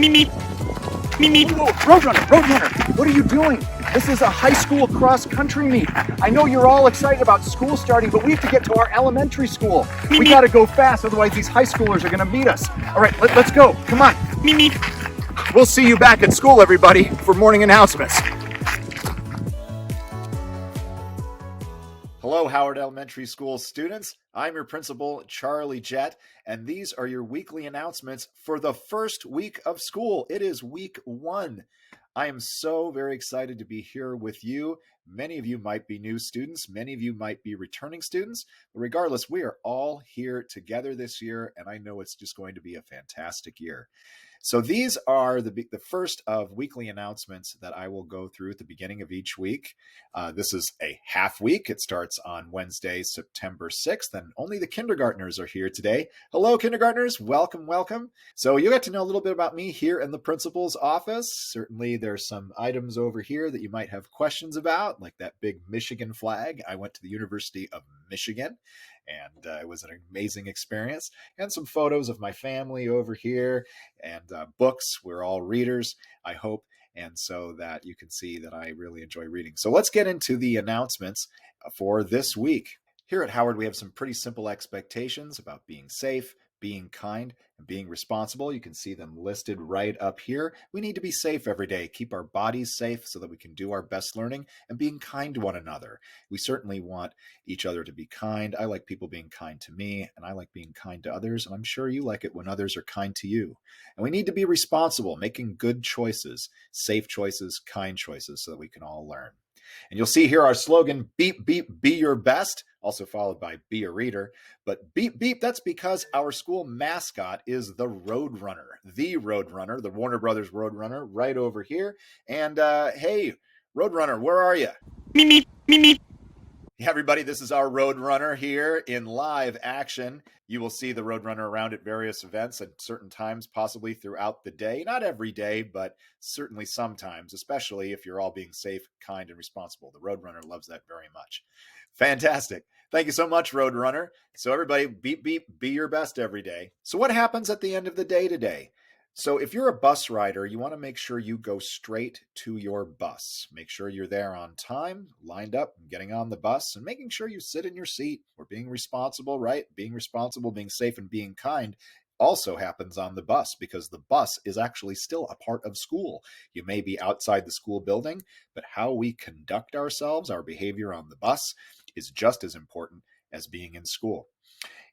Whoa, Roadrunner, what are you doing? This is a high school cross-country meet. I know you're all excited about school starting, but we have to get to our elementary school. We gotta go fast, otherwise these high schoolers are gonna meet us. All right, let's go. Come on. We'll see you back at school, everybody, for morning announcements. Hello, Howard Elementary School students. I'm your principal, Charlie Jett, and these are your weekly announcements for the first week of school. It is week 1. I am so very excited to be here with you. Many of you might be new students. Many of you might be returning students. But regardless, we are all here together this year, and I know it's just going to be a fantastic year. So these are the first of weekly announcements that I will go through at the beginning of each week. This is a half week. It starts on Wednesday, September 6th, and only the kindergartners are here today. Hello, kindergartners. Welcome, welcome. So you got to know a little bit about me here in the principal's office. Certainly there's some items over here that you might have questions about, like that big Michigan flag. I went to the University of Michigan, and it was an amazing experience. And some photos of my family over here, and books. We're all readers, I hope, and so that you can see that I really enjoy reading. So let's get into the announcements for this week. Here at Howard, we have some pretty simple expectations about being safe, being kind, and being responsible. You can see them listed right up here. We need to be safe every day, keep our bodies safe so that we can do our best learning, and being kind to one another. We certainly want each other to be kind. I like people being kind to me, and I like being kind to others, and I'm sure you like it when others are kind to you. And we need to be responsible, making good choices, safe choices, kind choices, so that we can all learn. And you'll see here our slogan, beep, beep, be your best, also followed by be a reader. But beep, beep, that's because our school mascot is the Roadrunner, the Warner Brothers Roadrunner, right over here. And hey, Roadrunner, where are you? Yeah, everybody, this is our Roadrunner here in live action. You will see the Roadrunner around at various events at certain times, possibly throughout the day. Not every day, but certainly sometimes, especially if you're all being safe, kind, and responsible. The Roadrunner loves that very much. Fantastic. Thank you so much, Roadrunner. So everybody, beep, beep, be your best every day. So what happens at the end of the day today? So if you're a bus rider, you want to make sure you go straight to your bus. Make sure you're there on time, lined up, and getting on the bus, and making sure you sit in your seat. We're being responsible, right? Being responsible, being safe, and being kind also happens on the bus because the bus is actually still a part of school. You may be outside the school building, but how we conduct ourselves, our behavior on the bus, is just as important as being in school.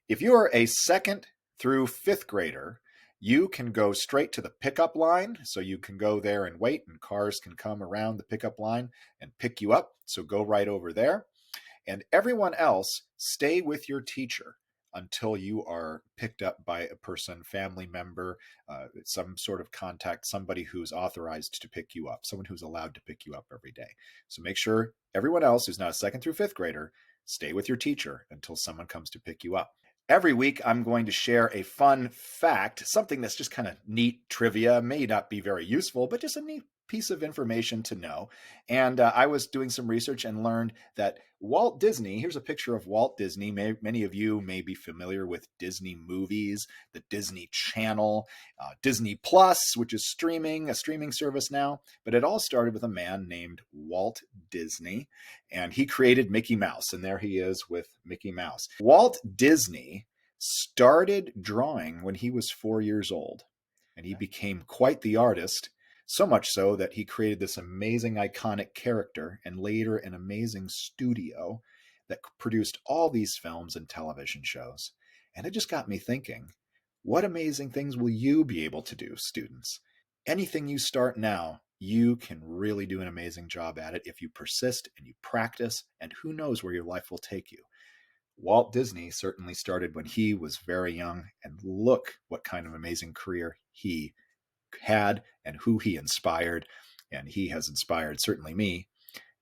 If you are a 2nd through 5th grader, you can go straight to the pickup line. So you can go there and wait, and cars can come around the pickup line and pick you up. So go right over there. And everyone else, stay with your teacher until you are picked up by a person, family member, some sort of contact, somebody who's authorized to pick you up, someone who's allowed to pick you up every day. So make sure everyone else who's not a 2nd through 5th grader, stay with your teacher until someone comes to pick you up. Every week, I'm going to share a fun fact, something that's just kind of neat trivia, may not be very useful, but just a neat piece of information to know. And I was doing some research and learned that Walt Disney, here's a picture of Walt Disney. Many of you may be familiar with Disney movies, the Disney Channel, Disney Plus, which is a streaming service now. But it all started with a man named Walt Disney, and he created Mickey Mouse. And there he is with Mickey Mouse. Walt Disney started drawing when he was 4 years old, and he became quite the artist. So much so that he created this amazing, iconic character and later an amazing studio that produced all these films and television shows. And it just got me thinking, what amazing things will you be able to do, students? Anything you start now, you can really do an amazing job at it if you persist and you practice, and who knows where your life will take you. Walt Disney certainly started when he was very young, and look what kind of amazing career he had and who he inspired. And he has inspired certainly me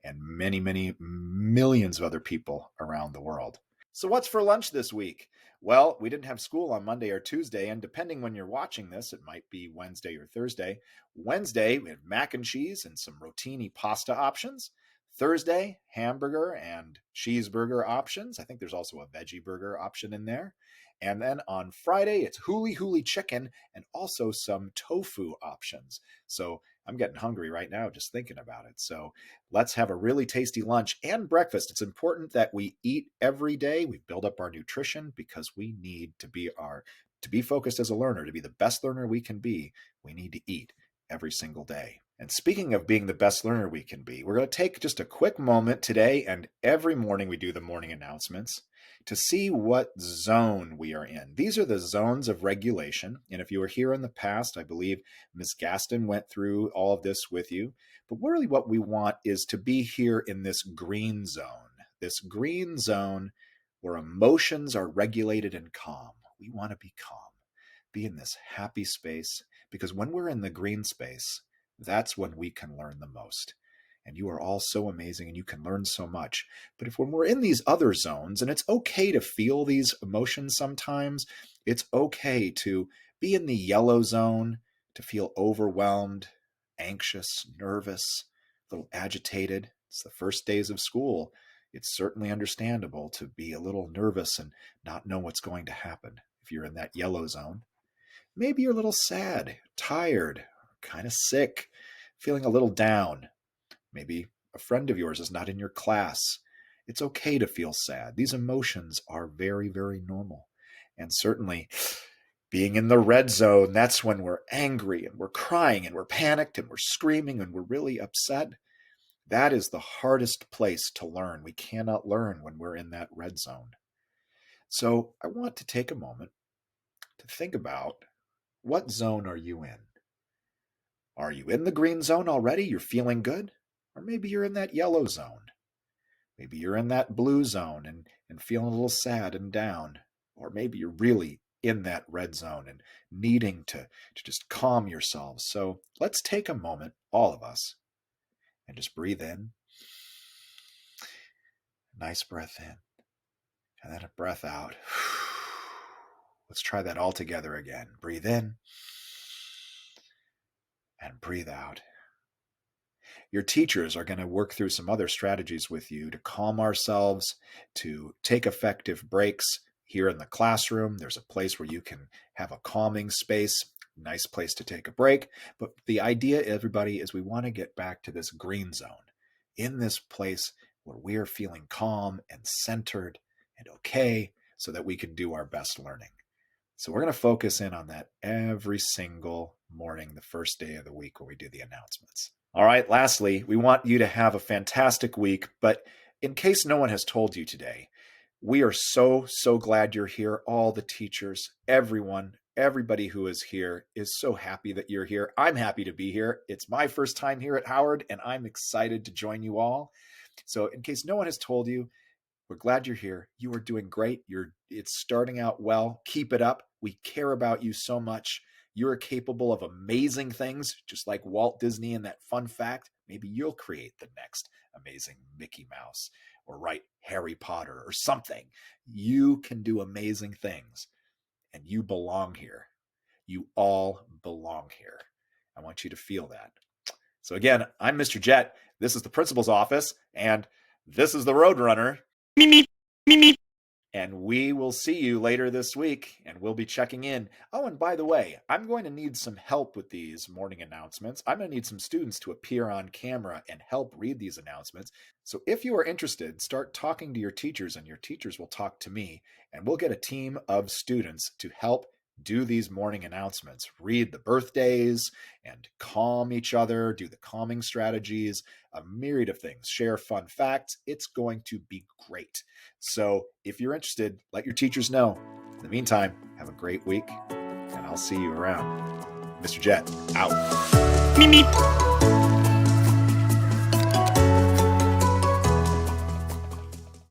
and many, many millions of other people around the world. So what's for lunch this week? Well, we didn't have school on Monday or Tuesday, and depending when you're watching this, it might be Wednesday or Thursday. Wednesday, we had mac and cheese and some rotini pasta options. Thursday, hamburger and cheeseburger options. I think there's also a veggie burger option in there. And then on Friday, it's huli huli chicken and also some tofu options. So I'm getting hungry right now just thinking about it. So let's have a really tasty lunch and breakfast. It's important that we eat every day. We build up our nutrition because we need to be focused as a learner, to be the best learner we can be. We need to eat every single day. And speaking of being the best learner we can be, we're going to take just a quick moment today, and every morning we do the morning announcements, to see what zone we are in. These are the zones of regulation. And if you were here in the past, I believe Ms. Gaston went through all of this with you. But really what we want is to be here in this green zone where emotions are regulated and calm. We want to be calm, be in this happy space, because when we're in the green space, that's when we can learn the most. And you are all so amazing and you can learn so much. But when we're in these other zones, and it's okay to feel these emotions sometimes, it's okay to be in the yellow zone, to feel overwhelmed, anxious, nervous, a little agitated. It's the first days of school. It's certainly understandable to be a little nervous and not know what's going to happen if you're in that yellow zone. Maybe you're a little sad, tired, kind of sick, feeling a little down. Maybe a friend of yours is not in your class. It's okay to feel sad. These emotions are very, very normal. And certainly being in the red zone, that's when we're angry and we're crying and we're panicked and we're screaming and we're really upset. That is the hardest place to learn. We cannot learn when we're in that red zone. So I want to take a moment to think about, what zone are you in? Are you in the green zone already? You're feeling good? Or maybe you're in that yellow zone. Maybe you're in that blue zone and feeling a little sad and down. Or maybe you're really in that red zone and needing to just calm yourselves. So let's take a moment, all of us, and just breathe in. Nice breath in. And then a breath out. Let's try that all together again. Breathe in and breathe out. Your teachers are going to work through some other strategies with you to calm ourselves, to take effective breaks. Here in the classroom, there's a place where you can have a calming space, nice place to take a break. But the idea, everybody, is we want to get back to this green zone, in this place where we are feeling calm and centered and okay, so that we can do our best learning. So we're going to focus in on that every single morning, the first day of the week where we do the announcements. All right, lastly, we want you to have a fantastic week, but in case no one has told you today, we are so glad you're here. All the teachers, everybody who is here is so happy that you're here. I'm happy to be here. It's my first time here at Howard, and I'm excited to join you all. So in case no one has told you, we're glad you're here. You are doing great. It's starting out well. Keep it up. We care about you so much. You're capable of amazing things, just like Walt Disney and that fun fact. Maybe you'll create the next amazing Mickey Mouse or write Harry Potter or something. You can do amazing things, and you belong here. You all belong here. I want you to feel that. So again, I'm Mr. Jett. This is the principal's office, and this is the Roadrunner. And we will see you later this week, and we'll be checking in. Oh, and by the way, I'm going to need some help with these morning announcements. I'm going to need some students to appear on camera and help read these announcements. So if you are interested, start talking to your teachers, and your teachers will talk to me, and we'll get a team of students to help do these morning announcements, read the birthdays and calm each other, do the calming strategies, a myriad of things, share fun facts. It's going to be great. So if you're interested, let your teachers know. In the meantime, have a great week, and I'll see you around. Mr. Jett, out.